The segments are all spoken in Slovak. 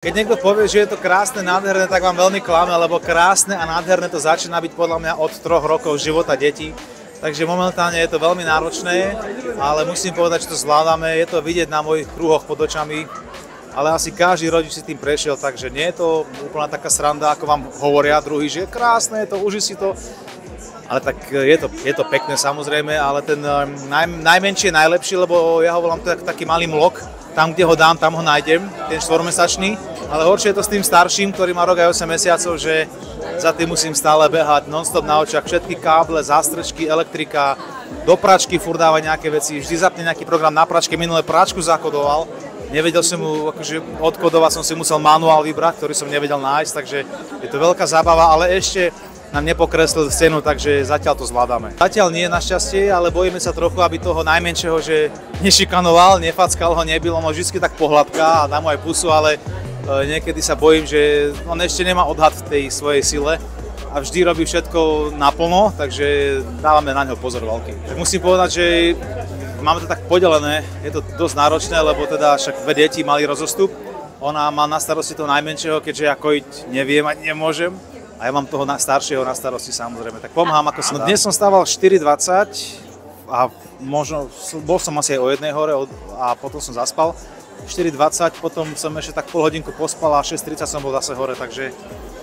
Keď niekto povie, že je to krásne, nádherné, tak vám veľmi klame, lebo krásne a nádherné to začína byť podľa mňa od 3 rokov života detí. Takže momentálne je to veľmi náročné, ale musím povedať, že to zvládame. Je to vidieť na mojich kruhoch pod očami, ale asi každý rodič si tým prešiel, takže nie je to úplná taká sranda, ako vám hovoria druhý, že je krásne, je to, uži si to. Ale tak je to pekné samozrejme, ale ten najmenší je najlepší, lebo ja ho volám taký malý mlok. Tam, kde ho dám, tam ho nájdem, ten 4-mesačný. Ale horšie je to s tým starším, ktorý má rok aj 8 mesiacov, že za tým musím stále behať non-stop na očiach. Všetky káble, zástrčky, elektrika, do pračky furt dáva nejaké veci. Vždy zapne nejaký program na pračke, minulé pračku zakodoval. Nevedel som mu, akože odkodovať som si musel manuál vybrať, ktorý som nevedel nájsť, takže je to veľká zábava, ale ešte nám nepokreslil scénu, takže zatiaľ to zvládame. Zatiaľ nie našťastie, ale bojíme sa trochu, aby toho najmenšieho, že nešikanoval, nefackal ho, nebyl, on ho vždy tak pohľadká a dá mu aj pusu, ale niekedy sa bojím, že on ešte nemá odhad v tej svojej sile a vždy robí všetko naplno, takže dávame na ňo pozor veľký. Tak musím povedať, že máme to tak podelené, je to dosť náročné, lebo teda však 2 deti mali rozostup. Ona má na starosti toho najmenšieho, keďže ja kojiť neviem a nemôžem. A ja mám toho staršieho na starosti samozrejme, tak pomáham ako sa dá. Dnes som stával 4:20 a možno, bol som asi aj o 1 hore a potom som zaspal. 4:20, potom som ešte tak pol hodinku pospal a 6:30 som bol zase hore, takže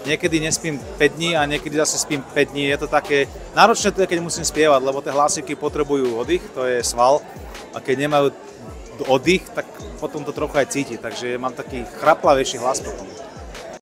niekedy nespím 5 dní a niekedy zase spím 5 dní. Je to také, náročné to je, keď musím spievať, lebo tie hlasivky potrebujú oddych, to je sval. A keď nemajú oddych, tak potom to trochu aj cíti, takže mám taký chraplavejší hlas potom.